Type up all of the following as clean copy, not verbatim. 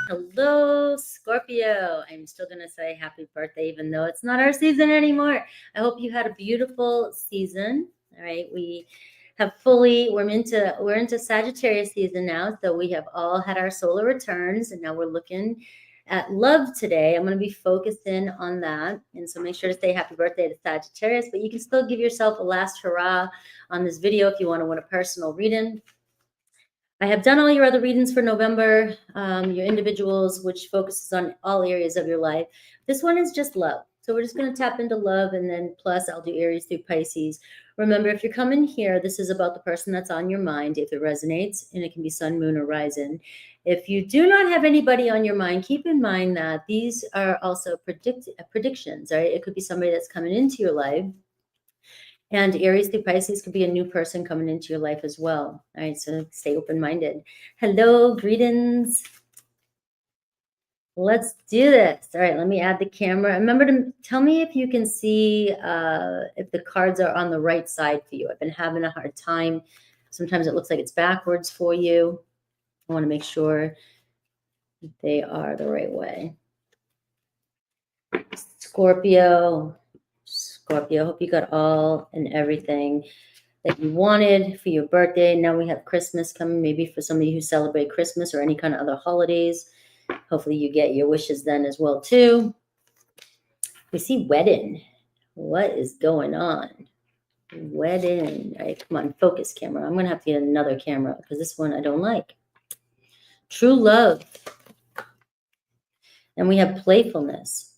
Hello, Scorpio. I'm still going to say happy birthday, even though it's not our season anymore. I hope you had a beautiful season. All right. We're into Sagittarius season now. So we have all had our solar returns, and now we're looking at love today. I'm going to be focused in on that. And so make sure to say happy birthday to Sagittarius, but you can still give yourself a last hurrah on this video if you want to win a personal reading. I have done all your other readings for November, your individuals, which focuses on all areas of your life. This one is just love. So we're just going to tap into love, and then plus I'll do Aries through Pisces. Remember, if you're coming here, this is about the person that's on your mind, if it resonates, and it can be sun, moon, or rising. If you do not have anybody on your mind, keep in mind that these are also predictions, right? It could be somebody that's coming into your life. And Aries through Pisces could be a new person coming into your life as well. All right, so stay open-minded. Hello, greetings. Let's do this. All right, let me add the camera. Remember to tell me if you can see if the cards are on the right side for you. I've been having a hard time. Sometimes it looks like it's backwards for you. I want to make sure that they are the right way. Scorpio, hope you got all and everything that you wanted for your birthday. Now we have Christmas coming, maybe for some of you who celebrate Christmas or any kind of other holidays. Hopefully you get your wishes then as well too. We see wedding. What is going on? Wedding. All right, come on, focus camera. I'm going to have to get another camera because this one I don't like. True love. And we have playfulness.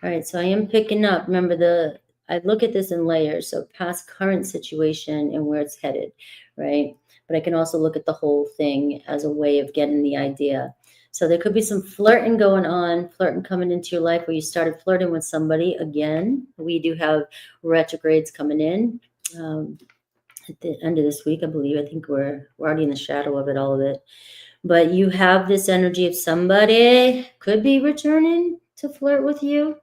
All right, so I am picking up. Remember, I look at this in layers, so past, current situation, and where it's headed, right? But I can also look at the whole thing as a way of getting the idea. So there could be some flirting going on, flirting coming into your life where you started flirting with somebody. Again, we do have retrogrades coming in at the end of this week, I believe. I think we're already in the shadow of it, all of it. But you have this energy of somebody could be returning to flirt with you.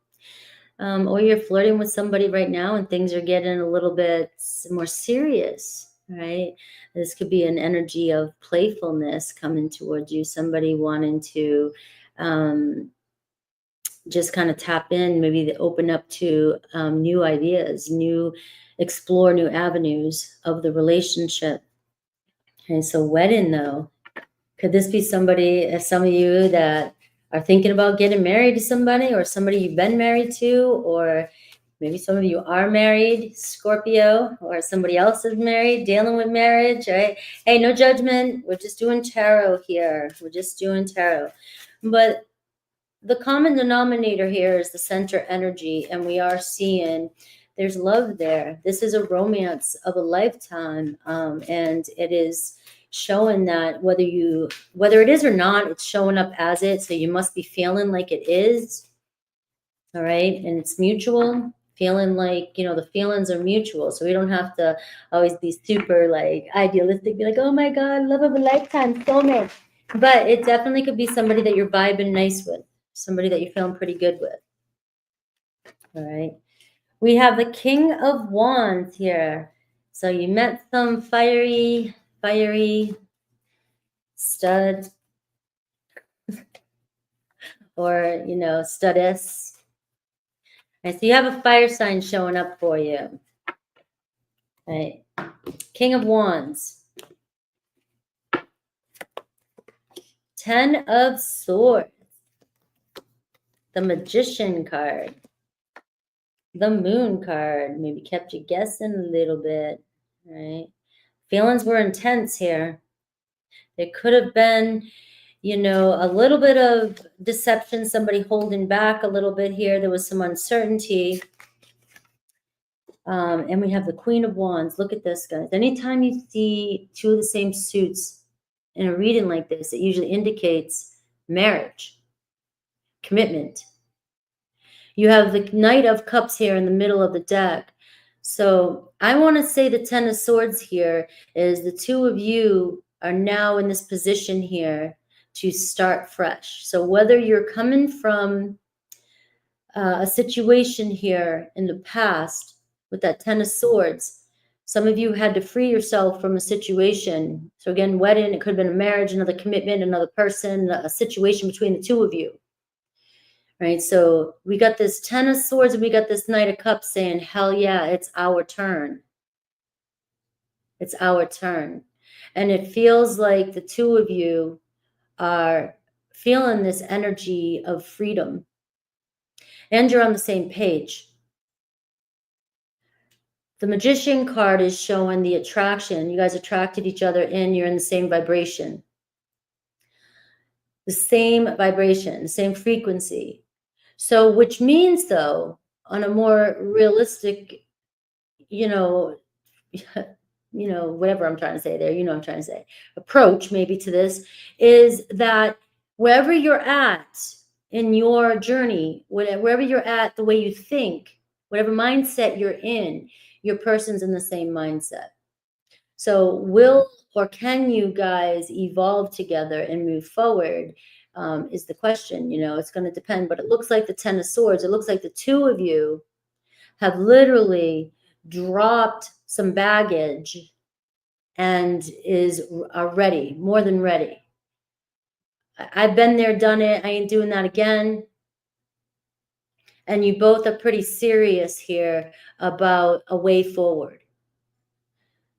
Or you're flirting with somebody right now and things are getting a little bit more serious, right? This could be an energy of playfulness coming towards you, somebody wanting to just kind of tap in, maybe open up to new ideas, explore new avenues of the relationship. And so wedding, though, could this be somebody, some of you that are thinking about getting married to somebody, or somebody you've been married to, or maybe some of you are married, Scorpio, or somebody else is married, dealing with marriage, right? Hey, no judgment. We're just doing tarot here. We're just doing tarot. But the common denominator here is the center energy, and we are seeing there's love there. This is a romance of a lifetime, and it is showing that whether it is or not, it's showing up as it. So you must be feeling like it is. All right. And it's mutual, feeling like, the feelings are mutual. So we don't have to always be super like idealistic, be like, oh my God, love of a lifetime, soulmate. But it definitely could be somebody that you're vibing nice with, somebody that you're feeling pretty good with. All right. We have the King of Wands here. So you met some fiery stud or, studess. Right, so you have a fire sign showing up for you. Right. King of Wands. 10 of Swords. The Magician card. The Moon card. Maybe kept you guessing a little bit. Right. Feelings were intense here. There could have been, a little bit of deception, somebody holding back a little bit here. There was some uncertainty. And we have the Queen of Wands. Look at this, guys. Anytime you see two of the same suits in a reading like this, it usually indicates marriage, commitment. You have the Knight of Cups here in the middle of the deck. So I want to say the 10 of Swords here is the two of you are now in this position here to start fresh. So whether you're coming from a situation here in the past with that 10 of Swords, Some of you had to free yourself from a situation. So again, wedding, it could have been a marriage, another commitment, another person, a situation between the two of you. Right? So we got this 10 of Swords and we got this Knight of Cups saying, hell yeah, it's our turn. It's our turn. And it feels like the two of you are feeling this energy of freedom. And you're on the same page. The Magician card is showing the attraction. You guys attracted each other in, you're in the same vibration. The same vibration, the same frequency. So, which means though, on a more realistic, whatever I'm trying to say there, what I'm trying to say, approach maybe to this, is that wherever you're at in your journey, wherever you're at, the way you think, whatever mindset you're in, your person's in the same mindset. So will or can you guys evolve together and move forward is the question. It's going to depend, but it looks like the 10 of Swords, it looks like the two of you have literally dropped some baggage and are ready, more than ready. I've been there, done it. I ain't doing that again. And you both are pretty serious here about a way forward.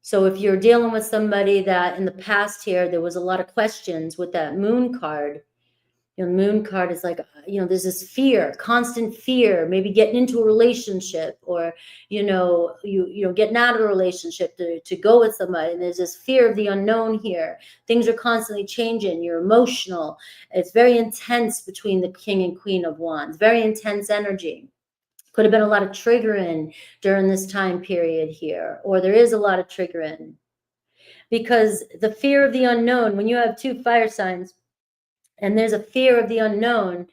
So if you're dealing with somebody that in the past here, there was a lot of questions with that Moon card, the Moon card is like, there's this fear, constant fear, maybe getting into a relationship or, getting out of a relationship to go with somebody. And there's this fear of the unknown here. Things are constantly changing. You're emotional. It's very intense between the King and Queen of Wands, very intense energy. Could have been a lot of triggering during this time period here, or there is a lot of triggering because the fear of the unknown, when you have two fire signs and there's a fear of the unknown,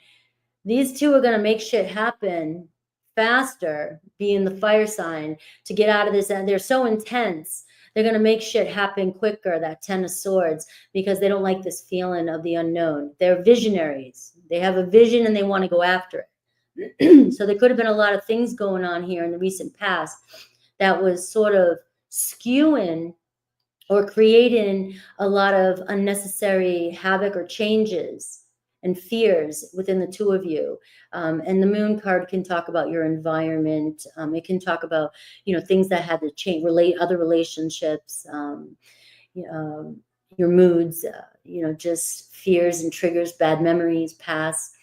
these two are going to make shit happen faster, being the fire sign, to get out of this. And they're so intense. They're going to make shit happen quicker, that 10 of Swords, because they don't like this feeling of the unknown. They're visionaries. They have a vision and they want to go after it. So there could have been a lot of things going on here in the recent past that was sort of skewing or creating a lot of unnecessary havoc or changes and fears within the two of you. And the Moon card can talk about your environment. It can talk about, things that had to change, other relationships, your moods, just fears and triggers, bad memories, past,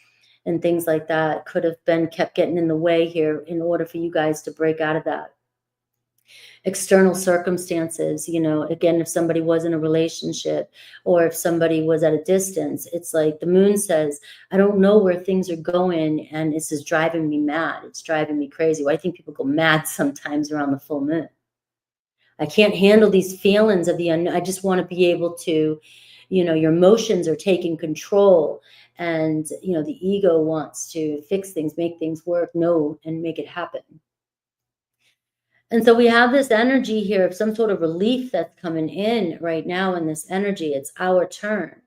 and things like that could have been kept getting in the way here in order for you guys to break out of that. External circumstances, again, if somebody was in a relationship or if somebody was at a distance, it's like the Moon says, I don't know where things are going and this is driving me mad. It's driving me crazy. Well, I think people go mad sometimes around the full moon. I can't handle these feelings of the unknown. I just want to be able to, your emotions are taking control. And, the ego wants to fix things, make things work, and make it happen. And so we have this energy here of some sort of relief that's coming in right now in this energy. It's our turn.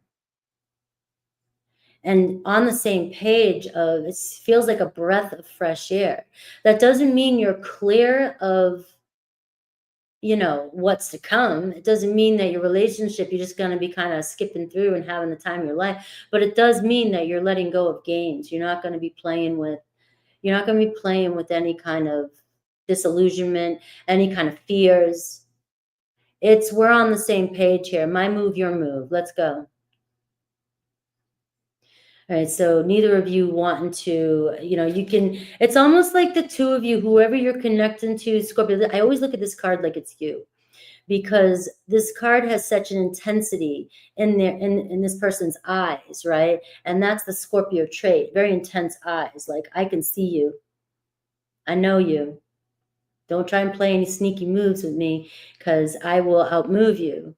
And on the same page of, it feels like a breath of fresh air. That doesn't mean you're clear of, what's to come. It doesn't mean that your relationship, you're just going to be kind of skipping through and having the time of your life. But it does mean that you're letting go of games. You're not going to be playing with any kind of disillusionment, any kind of fears. We're on the same page here. My move, your move. Let's go. All right, so neither of you wanting to, it's almost like the two of you, whoever you're connecting to, Scorpio, I always look at this card like it's you, because this card has such an intensity in there, in this person's eyes, right? And that's the Scorpio trait, very intense eyes. Like, I can see you. I know you. Don't try and play any sneaky moves with me because I will outmove you,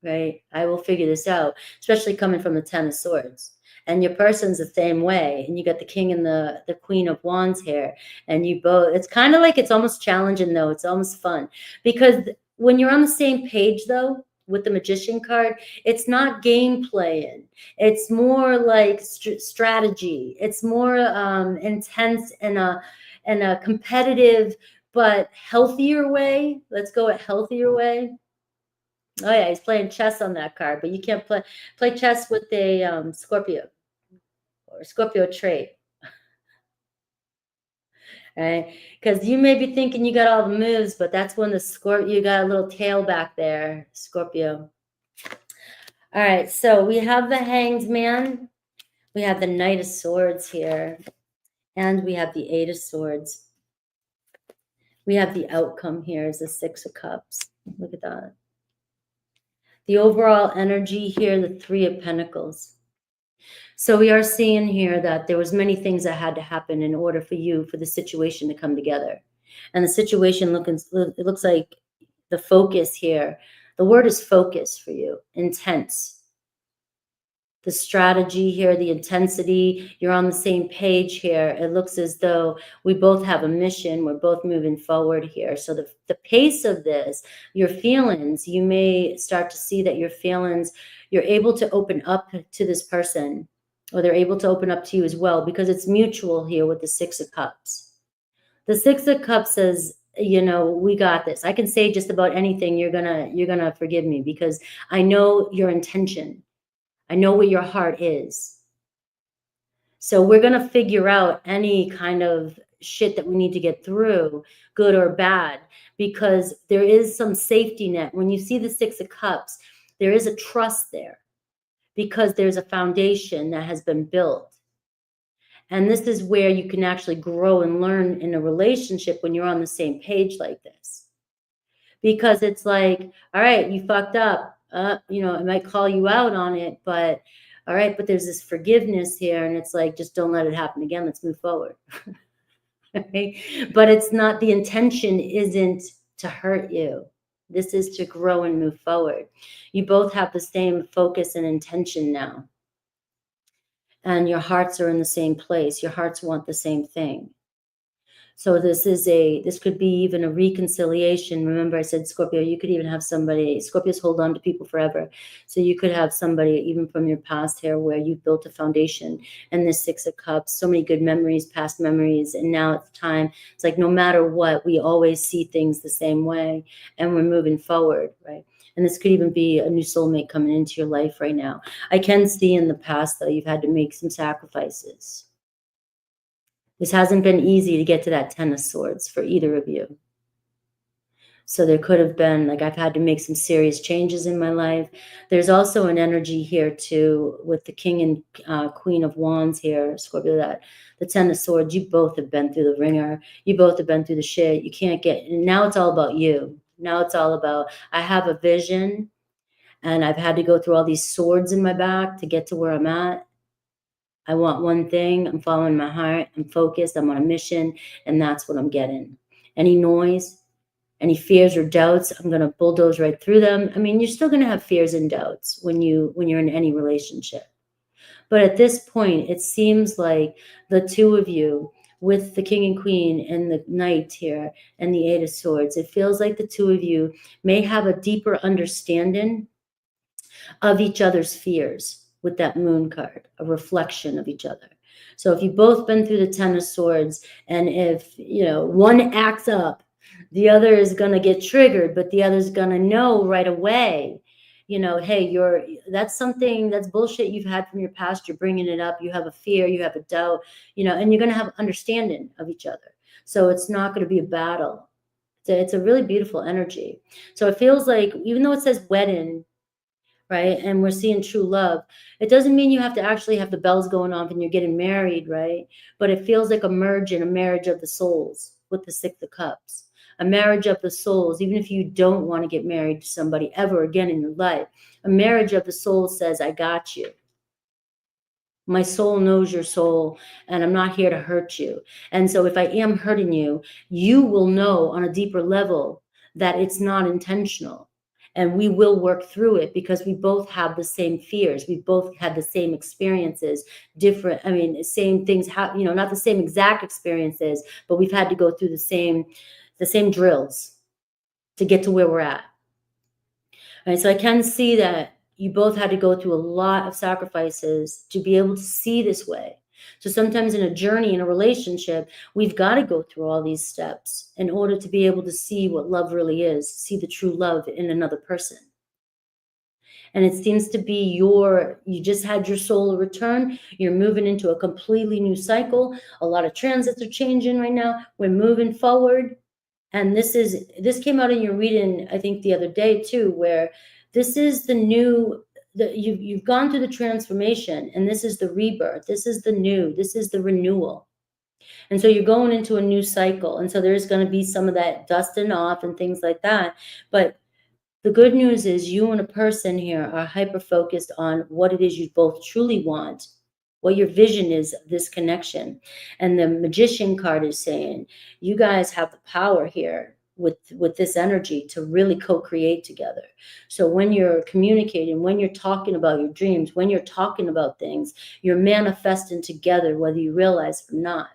right? I will figure this out, especially coming from the 10 of Swords. And your person's the same way. And you got the King and the Queen of Wands here. And you both, it's kind of like, it's almost challenging though. It's almost fun. Because when you're on the same page though, with the Magician card, it's not game playing. It's more like strategy. It's more intense and a competitive, but healthier way. Let's go at healthier way. Oh yeah, he's playing chess on that card, but you can't play chess with a Scorpio or Scorpio trait, right? Because you may be thinking you got all the moves, but that's when the Scorpio, you got a little tail back there, Scorpio. All right, so we have the Hanged Man, we have the Knight of Swords here, and we have the Eight of Swords. We have the outcome here is the Six of Cups. Look at that. The overall energy here, the Three of Pentacles. So we are seeing here that there was many things that had to happen in order for the situation to come together. And the situation it looks like the focus here, the word is focus for you, intense. The strategy here, the intensity, you're on the same page here. It looks as though we both have a mission. We're both moving forward here. So the pace of this, your feelings, you may start to see that your feelings, you're able to open up to this person, or they're able to open up to you as well, because it's mutual here with the Six of Cups. The Six of Cups says, you know, we got this. I can say just about anything. You're gonna forgive me because I know your intention. I know what your heart is. So we're going to figure out any kind of shit that we need to get through, good or bad, because there is some safety net. When you see the Six of Cups, there is a trust there because there's a foundation that has been built. And this is where you can actually grow and learn in a relationship when you're on the same page like this. Because it's like, all right, you fucked up. You know, I might call you out on it, but all right, but there's this forgiveness here, and it's like, just don't let it happen again. Let's move forward. Okay? But it's not, the intention isn't to hurt you. This is to grow and move forward. You both have the same focus and intention now. And your hearts are in the same place. Your hearts want the same thing. So this could be even a reconciliation. Remember I said, Scorpio, you could even have somebody, Scorpios hold on to people forever. So you could have somebody even from your past here where you've built a foundation, and this Six of Cups, so many good memories, past memories. And now it's time. It's like, no matter what, we always see things the same way and we're moving forward, right? And this could even be a new soulmate coming into your life right now. I can see in the past, though, you've had to make some sacrifices. This hasn't been easy to get to that Ten of Swords for either of you. So there could have been, like, I've had to make some serious changes in my life. There's also an energy here too with the King and Queen of Wands here, Scorpio, that the Ten of Swords, you both have been through the ringer. You both have been through the shit. You can't get, and now it's all about you. Now it's all about, I have a vision and I've had to go through all these swords in my back to get to where I'm at. I want one thing. I'm following my heart. I'm focused. I'm on a mission, and that's what I'm getting. Any noise, any fears or doubts, I'm going to bulldoze right through them. I mean, you're still going to have fears and doubts when you're in any relationship. But at this point, it seems like the two of you, with the King and Queen and the Knight here and the Eight of Swords, it feels like the two of you may have a deeper understanding of each other's fears. With that Moon card, a reflection of each other. So if you've both been through the Ten of Swords, and if, you know, one acts up, the other is going to get triggered, but the other's going to know right away, you know, hey, that's something, that's bullshit you've had from your past. You're bringing it up. You have a fear, you have a doubt, you know, and you're going to have understanding of each other. So it's not going to be a battle. It's a really beautiful energy. So it feels like, even though it says wedding, right, and we're seeing true love, it doesn't mean you have to actually have the bells going off and you're getting married, right? But it feels like a marriage of the souls with the Six of Cups, a marriage of the souls. Even if you don't want to get married to somebody ever again in your life, a marriage of the soul says, I got you. My soul knows your soul, and I'm not here to hurt you. And so if I am hurting you, you will know on a deeper level that it's not intentional. And we will work through it because we both have the same fears. We both had the same experiences, different, I mean, same things, you know, not the same exact experiences, but we've had to go through the same drills to get to where we're at. All right, so I can see that you both had to go through a lot of sacrifices to be able to see this way. So sometimes in a journey, in a relationship, we've got to go through all these steps in order to be able to see what love really is, see the true love in another person. And it seems to be you just had your solar return. You're moving into a completely new cycle. A lot of transits are changing right now. We're moving forward. And this came out in your reading, I think the other day too, where this is the new, you've gone through the transformation, and this is the rebirth. This is the new, this is the renewal. And so you're going into a new cycle. And so there's going to be some of that dusting off and things like that. But the good news is you and a person here are hyper-focused on what it is you both truly want, what your vision is of this connection. And the Magician card is saying, you guys have the power here with this energy to really co-create together. So when you're communicating, when you're talking about your dreams, when you're talking about things, you're manifesting together, whether you realize it or not.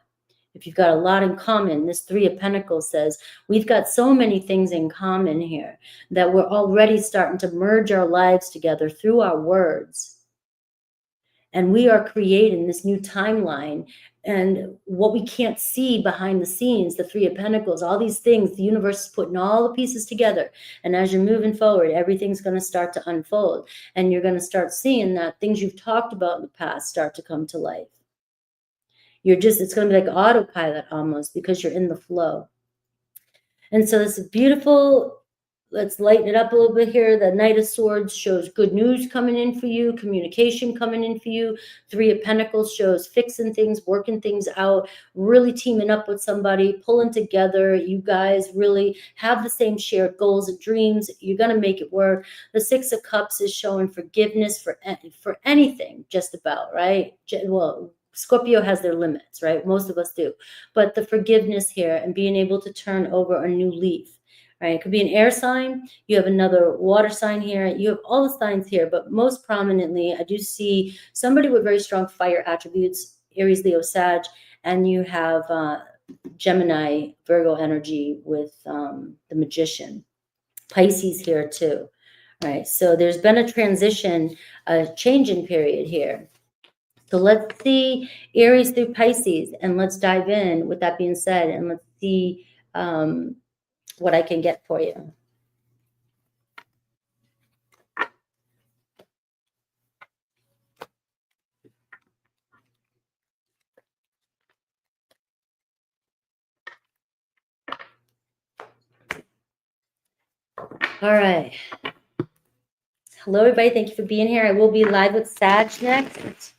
If you've got a lot in common, this Three of Pentacles says, we've got so many things in common here that we're already starting to merge our lives together through our words. And we are creating this new timeline. And what we can't see behind the scenes, the Three of Pentacles, all these things, the universe is putting all the pieces together. And as you're moving forward, everything's going to start to unfold. And you're going to start seeing that things you've talked about in the past start to come to life. It's going to be like autopilot almost, because you're in the flow. And so this is beautiful. Let's lighten it up a little bit here. The Knight of Swords shows good news coming in for you, communication coming in for you. Three of Pentacles shows fixing things, working things out, really teaming up with somebody, pulling together. You guys really have the same shared goals and dreams. You're going to make it work. The Six of Cups is showing forgiveness for anything, just about, right? Well, Scorpio has their limits, right? Most of us do. But the forgiveness here and being able to turn over a new leaf, right? It could be an air sign. You have another water sign here. You have all the signs here, but most prominently, I do see somebody with very strong fire attributes, Aries, Leo, Sag, and you have Gemini, Virgo energy with the Magician. Pisces here too, right? So there's been a transition, a changing period here. So let's see Aries through Pisces, and let's dive in with that being said, and let's see what I can get for you. All right. Hello, everybody. Thank you for being here. I will be live with Sag next.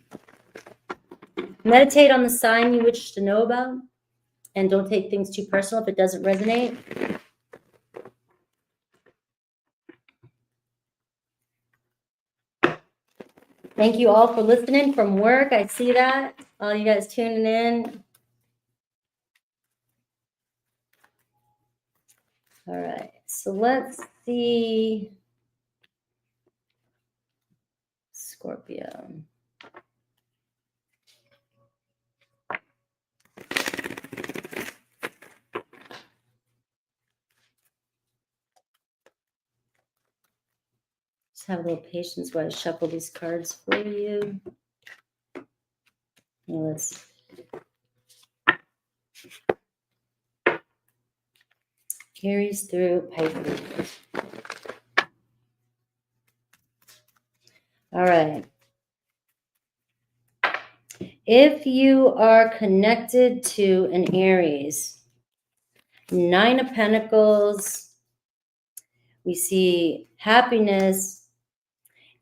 Meditate on the sign you wish to know about, and don't take things too personal if it doesn't resonate. Thank you all for listening from work. I see that. All you guys tuning in. All right. So let's see. Scorpio. Just have a little patience while I shuffle these cards for you. Let's Aries through Pisces. All right. If you are connected to an Aries, Nine of Pentacles, we see happiness,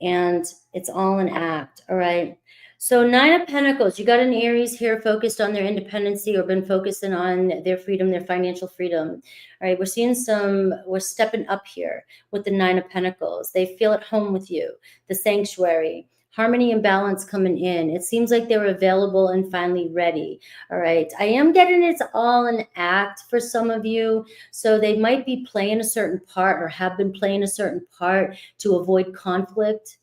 and it's all an act, all right? So Nine of Pentacles, you got an Aries here focused on their independency or been focusing on their freedom, their financial freedom. All right, we're stepping up here with the Nine of Pentacles. They feel at home with you, the sanctuary, harmony and balance coming in. It seems like they were available and finally ready. All right, I am getting it's all an act for some of you. So they might be playing a certain part or have been playing a certain part to avoid conflict.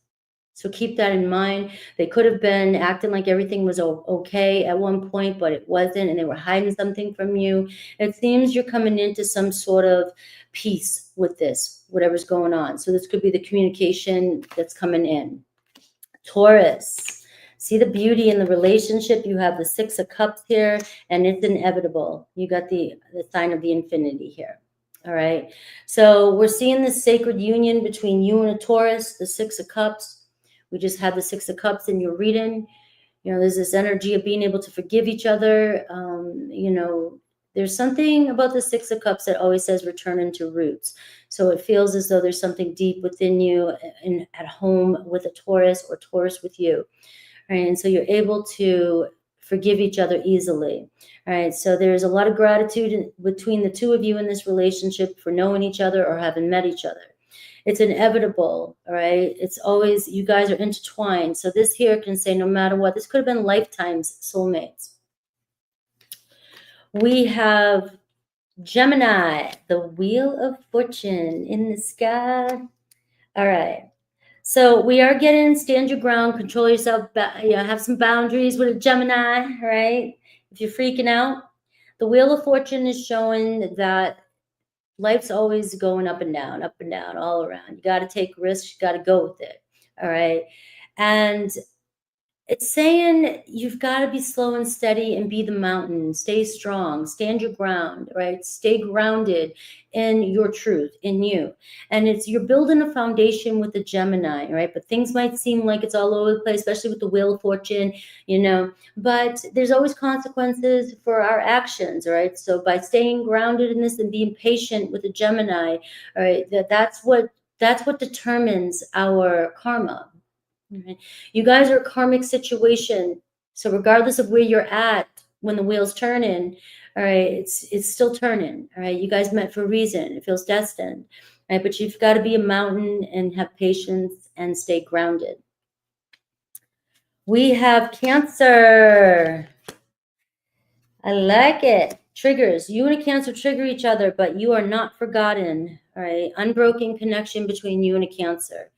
So keep that in mind. They could have been acting like everything was okay at one point, but it wasn't, and they were hiding something from you. It seems you're coming into some sort of peace with this, whatever's going on. So this could be the communication that's coming in. Taurus. See the beauty in the relationship. You have the Six of Cups here, and it's inevitable. You got the sign of the infinity here. All right. So we're seeing this sacred union between you and a Taurus, the Six of Cups. We just had the Six of Cups in your reading. You know, there's this energy of being able to forgive each other. You know, there's something about the Six of Cups that always says return into roots. So it feels as though there's something deep within you and at home with a Taurus or Taurus with you. Right? And so you're able to forgive each other easily. All right. So there's a lot of gratitude between the two of you in this relationship for knowing each other or having met each other. It's inevitable. All right. It's always, you guys are intertwined. So this here can say no matter what, this could have been lifetimes soulmates. We have Gemini, the Wheel of Fortune in the sky. All right. So we are getting stand your ground, control yourself, you know, have some boundaries with a Gemini, right? If you're freaking out, the Wheel of Fortune is showing that life's always going up and down, all around. You got to take risks. You got to go with it. All right. And it's saying you've got to be slow and steady and be the mountain. Stay strong. Stand your ground, right? Stay grounded in your truth, in you. And you're building a foundation with the Gemini, right? But things might seem like it's all over the place, especially with the Wheel of Fortune, you know. But there's always consequences for our actions, right? So by staying grounded in this and being patient with the Gemini, all right, that's what determines our karma. Okay. You guys are a karmic situation. So regardless of where you're at when the wheel's turning, all right, it's still turning. All right. You guys met for a reason. It feels destined. Right. But you've got to be a mountain and have patience and stay grounded. We have Cancer. I like it. Triggers. You and a Cancer trigger each other, but you are not forgotten. All right. Unbroken connection between you and a Cancer.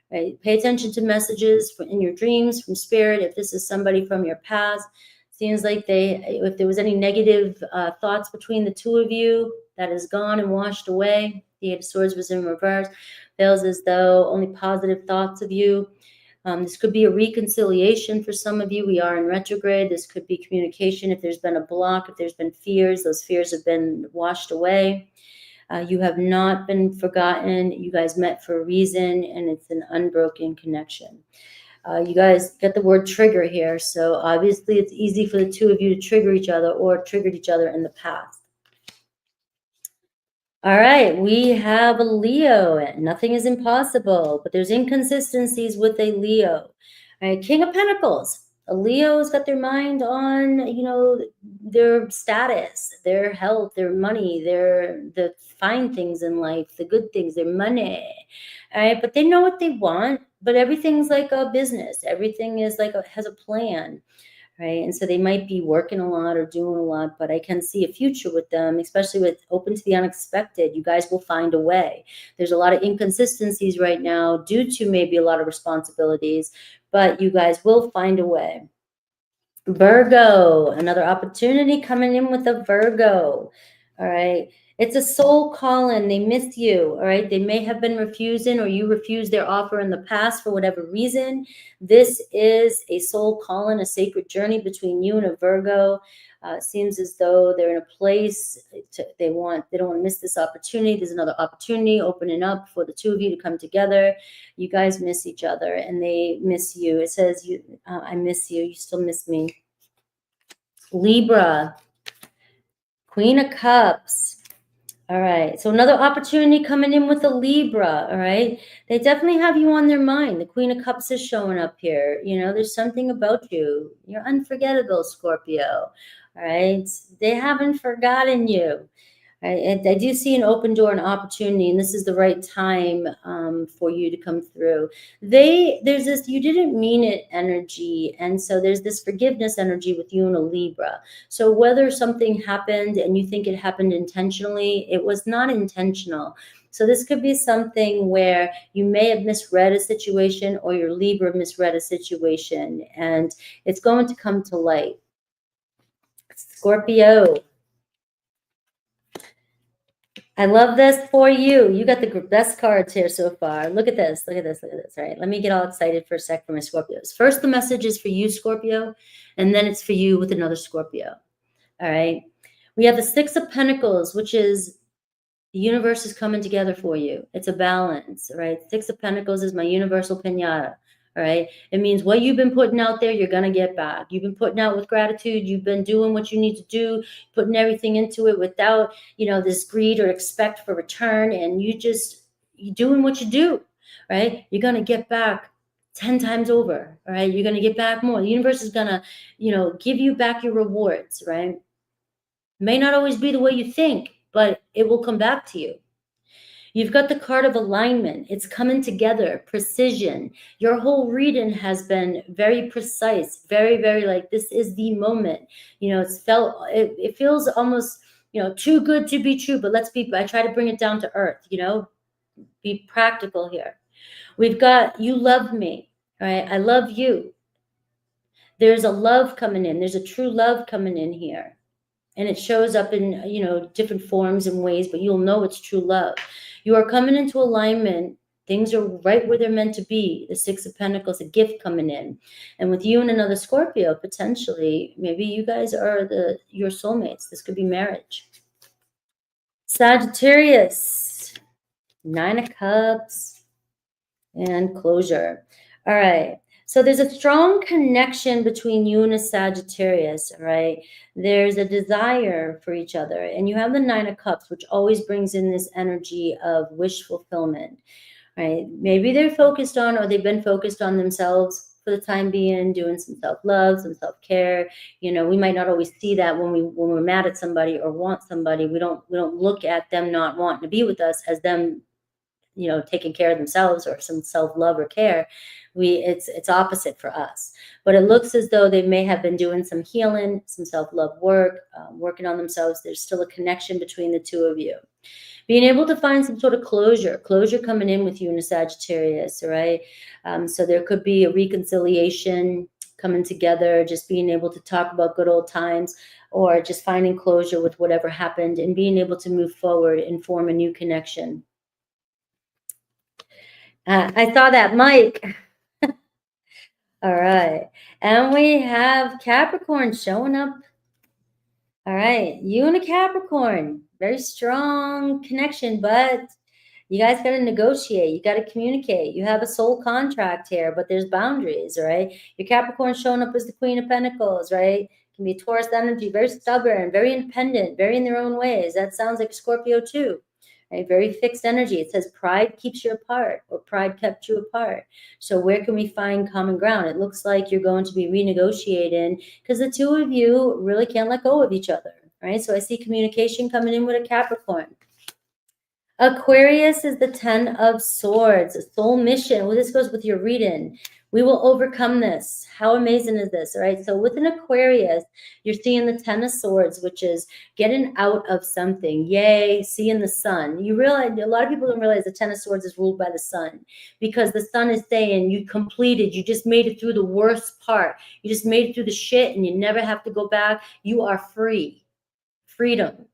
Right? Pay attention to messages in your dreams from spirit. If this is somebody from your past, seems like if there was any negative thoughts between the two of you, that is gone and washed away. The Eight of Swords was in reverse. Feels as though only positive thoughts of you. This could be a reconciliation for some of you. We are in retrograde. This could be communication. If there's been a block, if there's been fears, those fears have been washed away. You have not been forgotten. You guys met for a reason, and it's an unbroken connection. You guys get the word trigger here. So obviously it's easy for the two of you to trigger each other or triggered each other in the past. All right, we have a Leo. Nothing is impossible, but there's inconsistencies with a Leo. All right, King of Pentacles. A Leo's got their mind on, you know, their status, their health, their money, the fine things in life, the good things, their money. All right, but they know what they want, but everything's like a business. Everything is like has a plan. Right. And so they might be working a lot or doing a lot, but I can see a future with them, especially with open to the unexpected. You guys will find a way. There's a lot of inconsistencies right now due to maybe a lot of responsibilities, but you guys will find a way. Virgo, another opportunity coming in with a Virgo. All right. It's a soul calling. They miss you. All right. They may have been refusing or you refused their offer in the past for whatever reason. This is a soul calling, a sacred journey between you and a Virgo. Seems as though they're in a place they don't want to miss this opportunity. There's another opportunity opening up for the two of you to come together. You guys miss each other and they miss you. It says, I miss you. You still miss me. Libra, Queen of Cups. All right. So another opportunity coming in with a Libra. All right. They definitely have you on their mind. The Queen of Cups is showing up here. You know, there's something about you. You're unforgettable, Scorpio. All right. They haven't forgotten you. I do see an open door and opportunity, and this is the right time for you to come through. There's this you didn't mean it energy, and so there's this forgiveness energy with you and a Libra. So whether something happened and you think it happened intentionally, it was not intentional. So this could be something where you may have misread a situation or your Libra misread a situation, and it's going to come to light. Scorpio. I love this for you. You got the best cards here so far. Look at this. Look at this. Look at this. All right. Let me get all excited for a sec for my Scorpios. First, the message is for you, Scorpio, and then it's for you with another Scorpio. All right. We have the Six of Pentacles, which is the universe is coming together for you. It's a balance, right? Six of Pentacles is my universal pinata. All right. It means what you've been putting out there, you're going to get back. You've been putting out with gratitude. You've been doing what you need to do, putting everything into it without, this greed or expect for return. And you doing what you do, right? You're going to get back 10 times over. All right. You're going to get back more. The universe is going to, give you back your rewards, right? May not always be the way you think, but it will come back to you. You've got the card of alignment. It's coming together, precision. Your whole reading has been very precise, very, very like this is the moment. It feels almost, too good to be true, but I try to bring it down to earth, be practical here. We've got, you love me, right? I love you. There's a love coming in. There's a true love coming in here. And it shows up in, different forms and ways, but you'll know it's true love. You are coming into alignment. Things are right where they're meant to be. The Six of Pentacles, a gift coming in. And with you and another Scorpio, potentially, maybe you guys are your soulmates. This could be marriage. Sagittarius, Nine of Cups, and closure. All right. So there's a strong connection between you and a Sagittarius, right? There's a desire for each other. And you have the Nine of Cups, which always brings in this energy of wish fulfillment, right? Maybe they're focused on, or they've been focused on themselves for the time being, doing some self-love, some self-care. We might not always see that when we're mad at somebody or want somebody. We don't look at them not wanting to be with us as them, taking care of themselves or some self-love or care. It's opposite for us, but it looks as though they may have been doing some healing, some self-love work, working on themselves. There's still a connection between the two of you. Being able to find some sort of closure coming in with you in a Sagittarius, right? So there could be a reconciliation coming together, just being able to talk about good old times, or just finding closure with whatever happened and being able to move forward and form a new connection. I saw that, Mike. All right. And we have Capricorn showing up. All right. You and a Capricorn. Very strong connection, but you guys got to negotiate. You got to communicate. You have a soul contract here, but there's boundaries, right? Your Capricorn showing up as the Queen of Pentacles, right? Can be Taurus energy, very stubborn, very independent, very in their own ways. That sounds like Scorpio too. Right? Very fixed energy. It says pride keeps you apart, or pride kept you apart. So where can we find common ground? It looks like you're going to be renegotiating because the two of you really can't let go of each other, right? So I see communication coming in with a Capricorn. Aquarius is the 10 of Swords, a soul mission. Well, this goes with your reading. We will overcome this. How amazing is this? All right. So with an Aquarius, you're seeing the 10 of Swords, which is getting out of something. Yay, seeing the sun. You realize, a lot of people don't realize the 10 of Swords is ruled by the sun, because the sun is saying you completed, you just made it through the worst part. You just made it through the shit and you never have to go back. You are free. Freedom.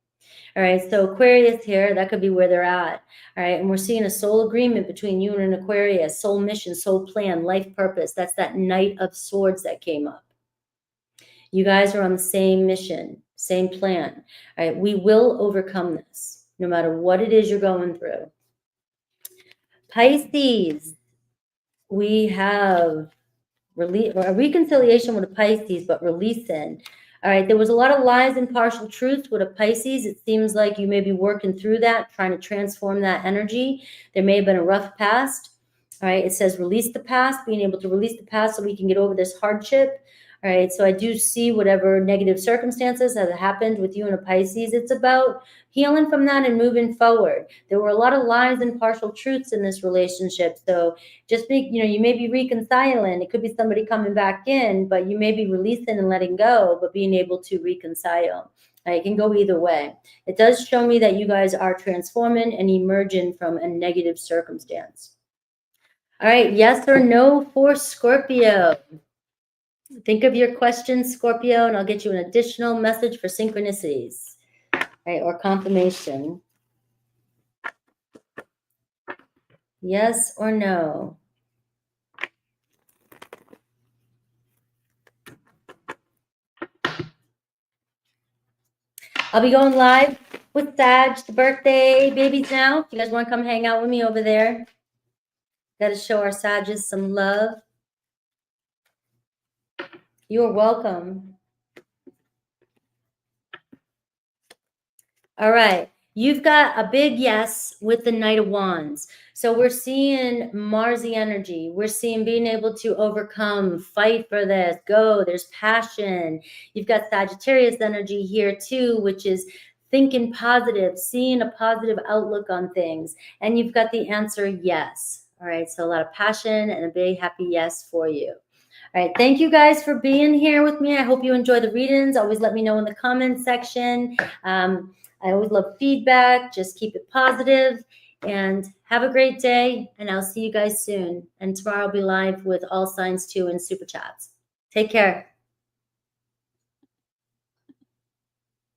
All right, so Aquarius here, that could be where they're at. All right, and we're seeing a soul agreement between you and an Aquarius, soul mission, soul plan, life purpose. That's that Knight of Swords that came up. You guys are on the same mission, same plan. All right, we will overcome this, no matter what it is you're going through. Pisces, we have a reconciliation with a Pisces, but releasing. All right, there was a lot of lies and partial truths with a Pisces. It seems like you may be working through that, trying to transform that energy. There may have been a rough past. All right, it says release the past, being able to release the past so we can get over this hardship. All right, so I do see whatever negative circumstances have happened with you and a Pisces. It's about healing from that and moving forward. There were a lot of lies and partial truths in this relationship. So just be, you may be reconciling. It could be somebody coming back in, but you may be releasing and letting go, but being able to reconcile. It can go either way. It does show me that you guys are transforming and emerging from a negative circumstance. All right, yes or no for Scorpio? Think of your question, Scorpio, and I'll get you an additional message for synchronicities, right, or confirmation. Yes or no? I'll be going live with Sag, the birthday babies now. If you guys want to come hang out with me over there. Got to show our Sages some love. You're welcome. All right. You've got a big yes with the Knight of Wands. So we're seeing Marsy energy. We're seeing being able to overcome, fight for this, go. There's passion. You've got Sagittarius energy here too, which is thinking positive, seeing a positive outlook on things. And you've got the answer yes. All right. So a lot of passion and a big happy yes for you. All right. Thank you guys for being here with me. I hope you enjoy the readings. Always let me know in the comments section. I always love feedback. Just keep it positive and have a great day. And I'll see you guys soon. And tomorrow I'll be live with all signs too in super chats. Take care.